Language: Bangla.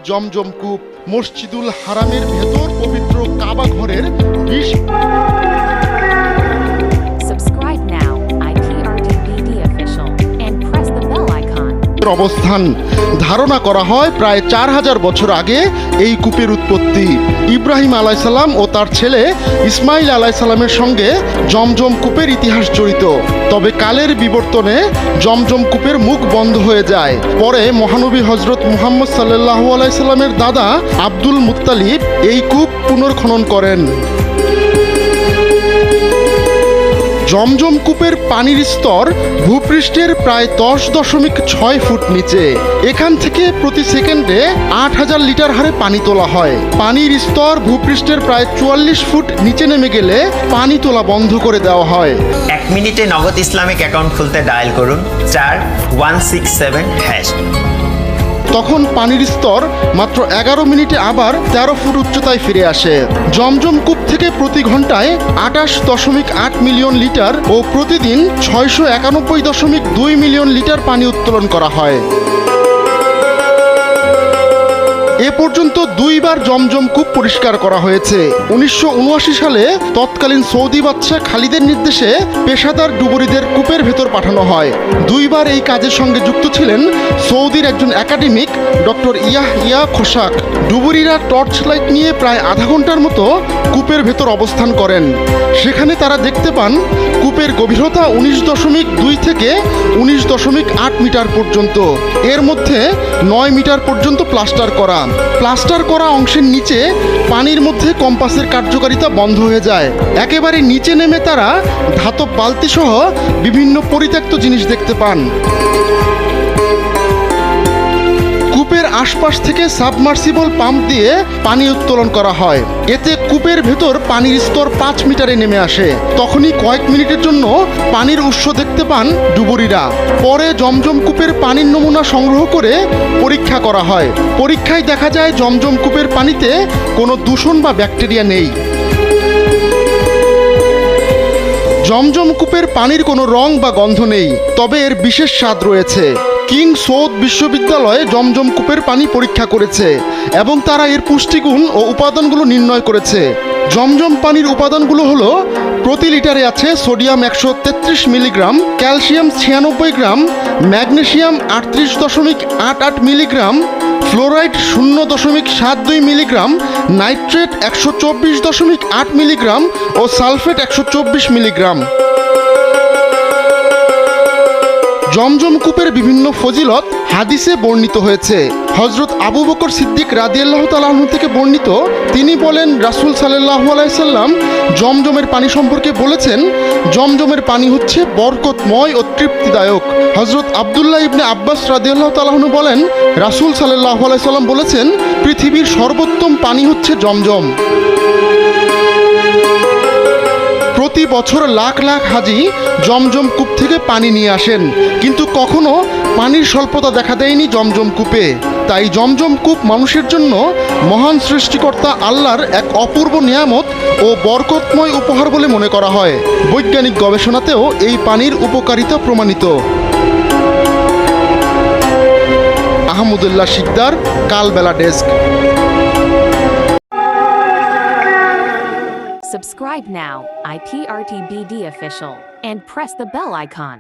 জমজম কূপ মসজিদুল হারামের ভেতর পবিত্র কাবা ঘরের 20 Subscribe now, IPRTBD official, and press the bell icon. অবস্থান ধারণা করা হয় প্রায় 4000 বছর আগে এই কূপের উৎপত্তি। ইব্রাহিম আলাইসাল্লাম ও তার ছেলে ইসমাইল আলাইসাল্লামের সঙ্গে জমজম কূপের ইতিহাস জড়িত। তবে কালের বিবর্তনে জমজম কূপের মুখ বন্ধ হয়ে যায়। পরে মহানবী হজরত মুহাম্মদ সাল্লাল্লাহু আলাইহি সাল্লামের দাদা আব্দুল মুত্তালিব এই কূপ পুনর্খনন করেন। জমজম কূপের পানির স্তর ভূপৃষ্ঠের প্রায় 10.6 ফুট নিচে। এখান থেকে প্রতি সেকেন্ডে 8000 লিটার হারে পানি তোলা হয়। পানির স্তর ভূপৃষ্ঠের প্রায় 44 ফুট নিচে নেমে গেলে পানি তোলা বন্ধ করে দেওয়া হয়। 1 মিনিটে নগদ ইসলামিক অ্যাকাউন্ট খুলতে ডায়াল করুন *167#। তখন পানির স্তর মাত্র 11 মিনিটে আবার 13 ফুট উচ্চতায় ফিরে আসে। জমজম কূপ থেকে প্রতি ঘন্টায় 28.8 মিলিয়ন লিটার ও প্রতিদিন 691.2 মিলিয়ন লিটার পানি উত্তোলন করা হয়। এ পর্যন্ত 2 বার জমজম কূপ পরিষ্কার করা হয়েছে। 1979 সালে তৎকালীন সৌদি বাদশাহ খালিদের নির্দেশে পেশাদার ডুবুরিদের কূপের ভেতর পাঠানো হয়। 2 বার এই কাজের সঙ্গে যুক্ত ছিলেন সৌদির একজন একাডেমিক ডক্টর ইয়াহইয়া খোসাক। ডুবুরিরা টর্চ লাইট নিয়ে প্রায় আধা ঘন্টার মতো কূপের ভেতর অবস্থান করেন। সেখানে তারা দেখতে পান কূপের গভীরতা 19.2 থেকে 19.8 মিটার পর্যন্ত। এর মধ্যে 9 মিটার পর্যন্ত প্লাস্টার করা অংশের নিচে পানির মধ্যে কম্পাসের কার্যকারিতা বন্ধ হয়ে যায়। একেবারে নিচে নেমে তারা ধাতব বালতি সহ বিভিন্ন পরিত্যক্ত জিনিস দেখতে পান। কূপের আশপাশ থেকে সাবমার্সিবল পাম্প দিয়ে পানি উত্তোলন করা হয়। এতে কূপের ভেতর পানির স্তর 5 মিটারে নেমে আসে। তখনই কয়েক মিনিটের জন্য পানির উৎস দেখতে পান ডুবুরিরা। পরে জমজম কূপের পানির নমুনা সংগ্রহ করে পরীক্ষা করা হয়। পরীক্ষায় দেখা যায় জমজম কূপের পানিতে কোনো দূষণ বা ব্যাকটেরিয়া নেই। জমজম কূপের পানির কোনো রং বা গন্ধ নেই, তবে এর বিশেষ স্বাদ রয়েছে। কিং সৌদ বিশ্ববিদ্যালয়ে জমজম কূপের পানি পরীক্ষা করেছে এবং তারা এর পুষ্টিগুণ ও উপাদানগুলো নির্ণয় করেছে। জমজম পানির উপাদানগুলো হলো প্রতি লিটারে আছে sodium 133 milligram, calcium 96 gram, magnesium 38.88 milligram, fluoride 0.72 milligram, nitrate 124.8 milligram ও সালফেট 124 মিলিগ্রাম। জমজম কূপের বিভিন্ন ফজিলত হাদিসে বর্ণিত হয়েছে। হজরত আবু বকর সিদ্দিক রাদিয়াল্লাহু তাআলা আনহু থেকে বর্ণিত, তিনি বলেন রাসূল সাল্লাল্লাহু আলাইহি সাল্লাম জমজমের পানি সম্পর্কে বলেছেন, জমজমের পানি হচ্ছে বরকতময় ও তৃপ্তিদায়ক। হজরত আব্দুল্লাহ ইবনে আব্বাস রাদিয়াল্লাহু তাআলা আনহু বলেন, রাসূল সাল্লাল্লাহু আলাইহি সাল্লাম বলেছেন, পৃথিবীর সর্বোত্তম পানি হচ্ছে জমজম। প্রতি বছর লাখ লাখ হাজি জমজম কূপ থেকে পানি নিয়ে আসেন, কিন্তু কখনো পানির স্বল্পতা দেখা দেয়নি জমজম কূপে। তাই জমজম কূপ মানুষের জন্য মহান সৃষ্টিকর্তা আল্লাহর এক অপূর্ব নিয়ামত ও বরকতময় উপহার বলে মনে করা হয়। বৈজ্ঞানিক গবেষণাতেও এই পানির উপকারিতা প্রমাণিত। আহমদুল্লাহ শিকদার, কালবেলা desk. Subscribe now, IPRTBD official, and press the bell icon.